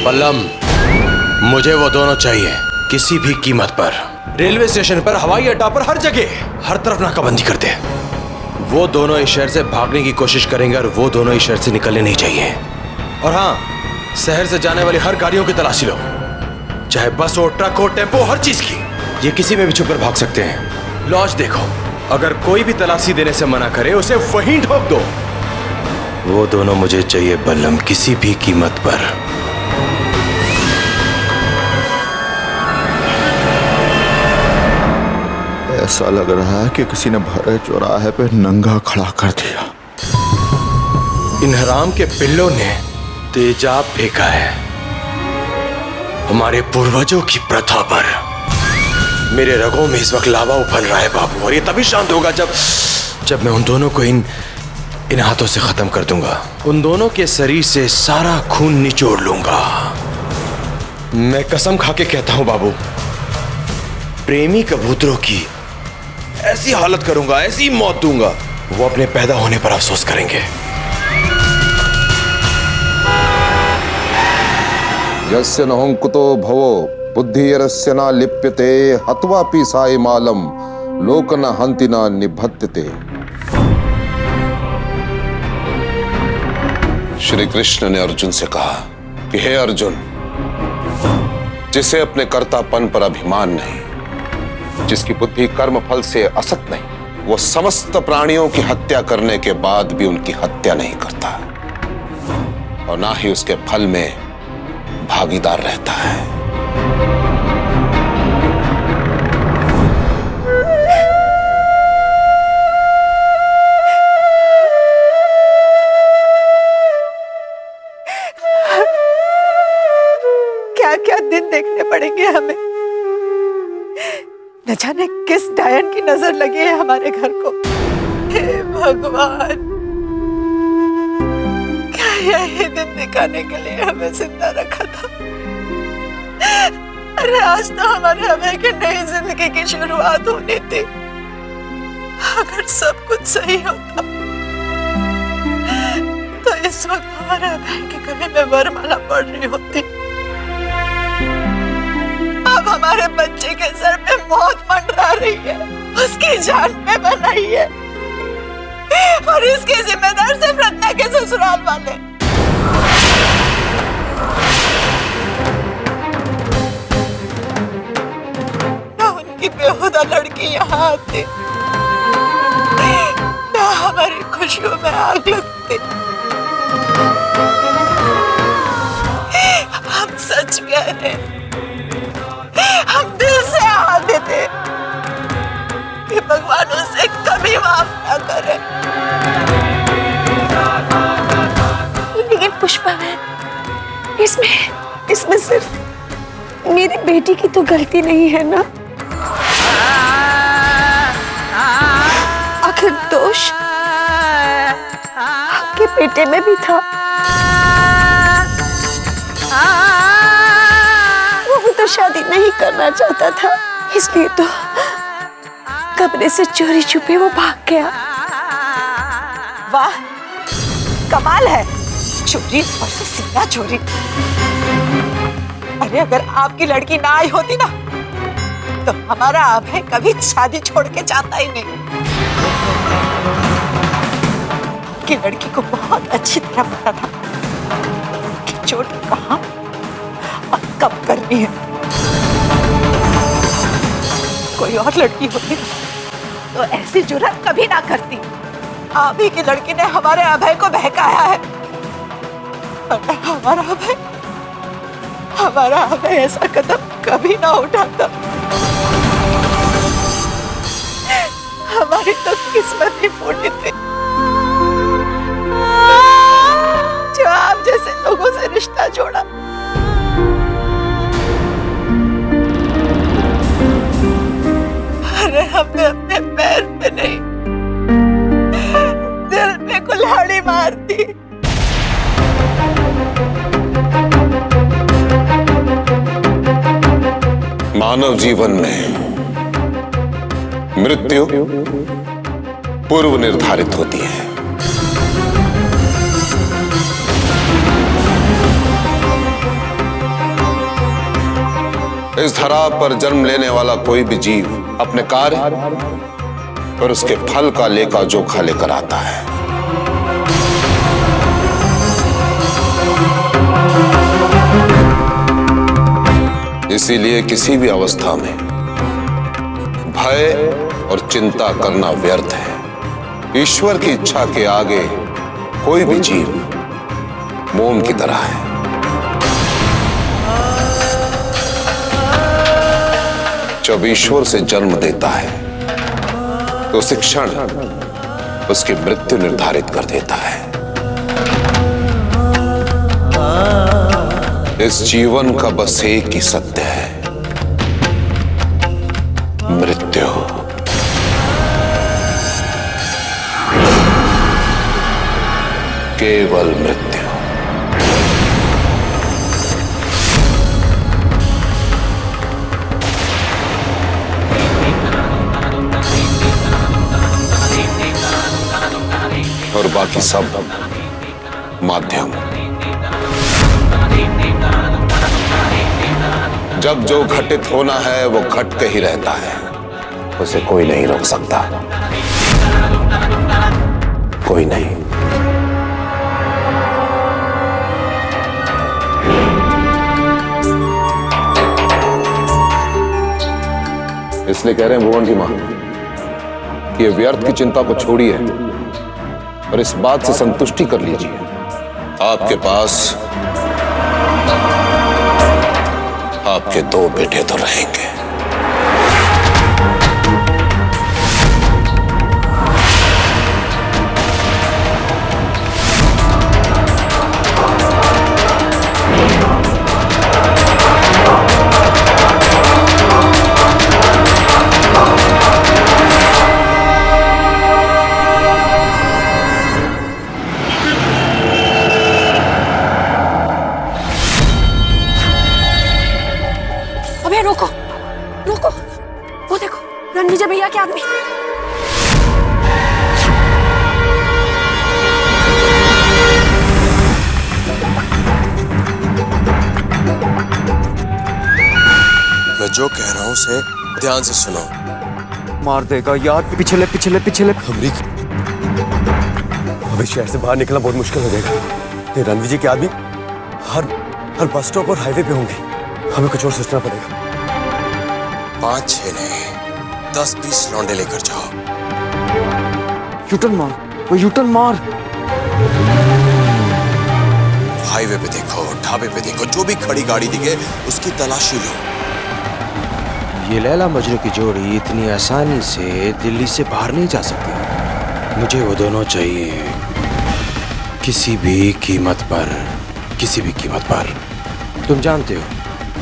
बल्लम, मुझे वो दोनों चाहिए, किसी भी कीमत पर। रेलवे स्टेशन पर, हवाई अड्डा पर, हर जगह, हर तरफ नाकाबंदी कर दे। वो दोनों इस शहर से भागने की कोशिश करेंगे और वो दोनों इस शहर से निकलने नहीं चाहिए। और हाँ, शहर से जाने वाली हर गाड़ियों की तलाशी लो, चाहे बस हो, ट्रक हो, टेम्पो, हर चीज की। ये किसी में भी छुपकर भाग सकते हैं। लॉज देखो, अगर कोई भी तलाशी देने से मना करे उसे वहीं ठोक दो। वो दोनों मुझे चाहिए बल्लम, किसी भी कीमत पर। ऐसा लग रहा है कि किसी ने भरे चौराहे पे नंगा खड़ा कर दिया। इन हराम के पिल्लों ने तेजाब फेंका है हमारे पूर्वजों की प्रथा पर। मेरे रगों में इस वक्त लावा उफल रहा है बाबू, और ये तभी शांत होगा जब मैं उन दोनों को इन हाथों से खत्म कर दूंगा। उन दोनों के शरीर से सारा खून निचोड़ लूंगा। मैं कसम खा के कहता हूं बाबू, प्रेमी कबूतरों की ऐसी हालत करूंगा, ऐसी मौत दूंगा, वो अपने पैदा होने पर अफसोस करेंगे। यस्य नहुंकुतो भवो बुद्धिरस्य न लिप्यते हत्वापि सायमालम लोक न हंति न निबध्यते। श्री कृष्ण ने अर्जुन से कहा कि हे अर्जुन, जिसे अपने कर्तापन पर अभिमान नहीं, जिसकी बुद्धि कर्म फल से असत नहीं, वो समस्त प्राणियों की हत्या करने के बाद भी उनकी हत्या नहीं करता और ना ही उसके फल में भागीदार रहता है। क्या क्या दिन देखने पड़ेंगे हमें। न जाने किस डायन की नजर लगी है हमारे घर को। हे भगवान, क्या यही दिन दिखाने के लिए हमें जिंदा रखा था। अरे आज तो हमारे अभय की नई जिंदगी की शुरुआत होनी थी। अगर सब कुछ सही होता तो इस वक्त हमारे अभय के गले में वरमाला पड़ रही होती। अब हमारे बच्चे के सर पे मौत मंडरा रही है, उसकी जान पे बनाई है, और इसके जिम्मेदार सिर्फ रत्ना के ससुराल वाले। ना उनकी बेहुदा लड़की यहाँ आती, ना हमारी खुशियों में आग लगती। हम सच कह रहे हैं, हम दिल से हाथ देते कि भगवान उसे कभी माफ न करे। लेकिन पुष्पा बहन, इसमें सिर्फ मेरी बेटी की तो गलती नहीं है ना। आखिर दोष आपके बेटे में भी था। वो तो शादी नहीं करना चाहता था, इसलिए तो कमरे से चोरी छुपे वो भाग गया। वाह, कमाल है, चोरी और से सीधा चोरी। अरे अगर आपकी लड़की ना आई होती ना, तो हमारा अभय कभी शादी छोड़ के जाता ही नहीं। कि लड़की को बहुत अच्छी तरह पता था कि चोट कहाँ और कब करनी है। कोई और लड़की होती तो ऐसी जुर्रत कभी ना करती। आप ही की लड़की ने हमारे अभय को बहकाया है। हमारा अभय ऐसा कदम कभी ना उठाता। हमारी तो किस्मत ही फूटी थी जो आप जैसे लोगों से रिश्ता जोड़ा। अरे हमने अपने पैर पे नहीं, दिल पे कुल्हाड़ी मार दी। मानव जीवन में मृत्यु पूर्व निर्धारित होती है। इस धरा पर जन्म लेने वाला कोई भी जीव अपने कार्य और उसके फल का लेखा जोखा लेकर आता है। इसीलिए किसी भी अवस्था में भय और चिंता करना व्यर्थ है। ईश्वर की इच्छा के आगे कोई भी जीव मोम की तरह है। जब ईश्वर से जन्म देता है तो उसी क्षण उसकी मृत्यु निर्धारित कर देता है। इस जीवन का बस एक ही सत्य है, मृत्यु। केवल मृत्यु। और बाकी सब माध्यम। जब जो घटित होना है वो घट के ही रहता है, उसे कोई नहीं रोक सकता, कोई नहीं। इसलिए कह रहे हैं भुवन की मां कि ये व्यर्थ की चिंता को छोड़िए और इस बात से संतुष्टि कर लीजिए, आपके पास आपके 2 बेटे तो रहेंगे। रोको रोको, वो देखो रणविजय भैया के आदमी। मैं जो कह रहा हूं उसे ध्यान से सुनो। मार देगा यार, पिछले पिछले पिछले। अमरीक, अभी शहर से बाहर निकलना बहुत मुश्किल हो जाएगा। ये रणविजय के आदमी हर बस स्टॉप और हाईवे पे होंगे। हमें कुछ और सोचना पड़ेगा। 5-6 नहीं, 10-20 लौंडे लेकर जाओ। यूटर्न मार, वो यूटर्न मार। हाईवे पे देखो, ढाबे पे देखो, जो भी खड़ी गाड़ी दिखे उसकी तलाशी लो। ये लैला मजनू की जोड़ी इतनी आसानी से दिल्ली से बाहर नहीं जा सकती। मुझे वो दोनों चाहिए, किसी भी कीमत पर, किसी भी कीमत पर। तुम जानते हो,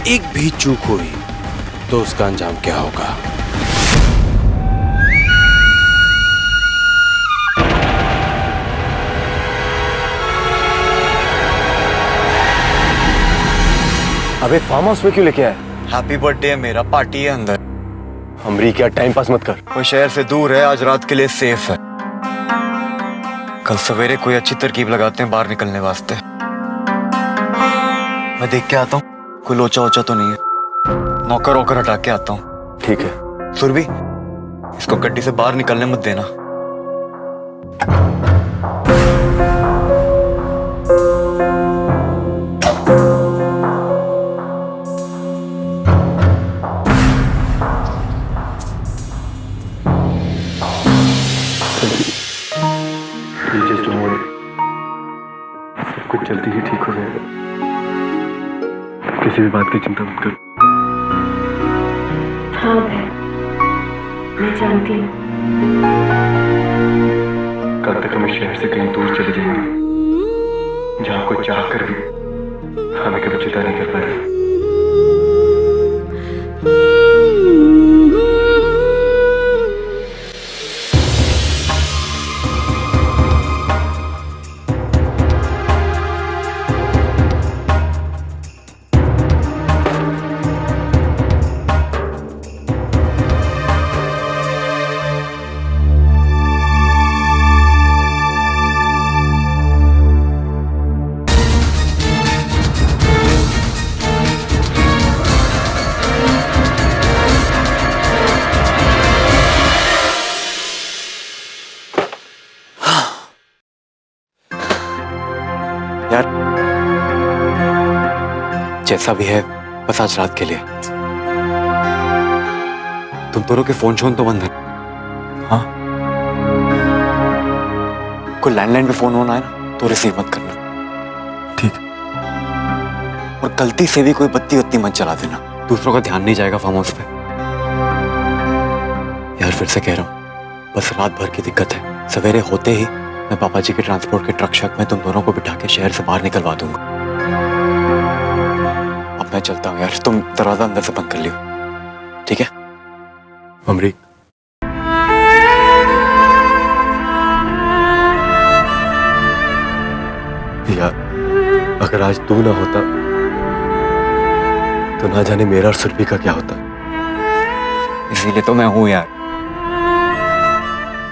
एक भी चूक हुई तो उसका अंजाम क्या होगा। अबे फार्म हाउस में क्यों लेके आया? हैप्पी बर्थडे है मेरा, पार्टी है अंदर। अमरीका, टाइम पास मत कर। वो शहर से दूर है, आज रात के लिए सेफ है। कल सवेरे कोई अच्छी तरकीब लगाते हैं बाहर निकलने वास्ते। मैं देख के आता हूँ कोई लोचा वोचा तो नहीं है। नौकर वोकर हटा के आता हूँ। ठीक है। सुरभि, इसको गड्डी से बाहर निकलने मत देना। सब कुछ जल्दी ही ठीक हो जाएगा। किसी भी बात की चिंता मत करो। हाँ मैं जानती हूँ। कल तक हम इस शहर से कहीं दूर चले जाएंगे, जहाँ कोई चाह कर भी हमें कभी जुदा नहीं कर पाएगा। जैसा भी है बस आज रात के लिए। तुम दोनों के फोन शोन तो बंद है? हाँ, कोई लैंडलाइन पे फोन होना है ना तो रिसीव मत करना, ठीक? और गलती से भी कोई बत्ती वत्ती मत जला देना, दूसरों का ध्यान नहीं जाएगा फार्म हाउस पे। यार फिर से कह रहा हूँ, बस रात भर की दिक्कत है। सवेरे होते ही मैं पापा जी के ट्रांसपोर्ट के ट्रक शक में तुम दोनों को बिठा के शहर से बाहर निकलवा दूंगा। अब मैं चलता हूँ यार, तुम दरवाजा अंदर से बंद कर लियो, ठीक है? अमरीक, यार अगर आज तू ना होता तो ना जाने मेरा और सुरभि का क्या होता। इसीलिए तो मैं हूं यार।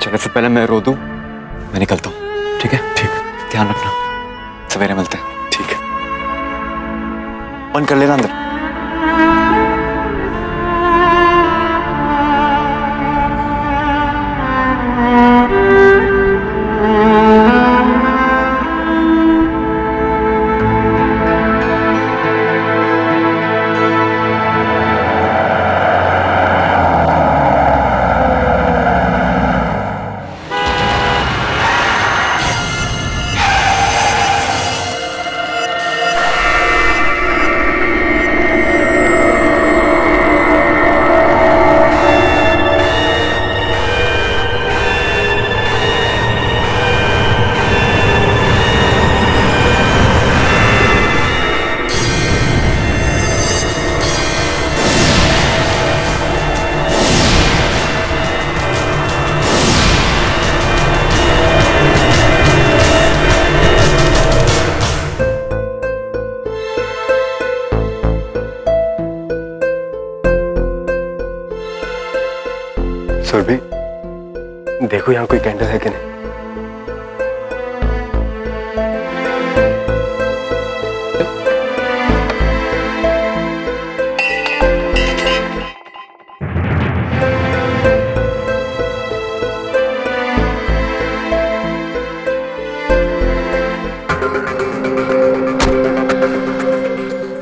चलो से पहले मैं रो दूं, मैं निकलता हूं, ठीक है? ठीक। ध्यान रखना, सवेरे मिलते हैं। ठीक है। बंद कर लेना अंदर। सुरभि, देखो यहाँ कोई कैंडल है कि नहीं।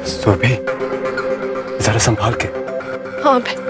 सुरभि, जरा संभाल के। हाँ भाई।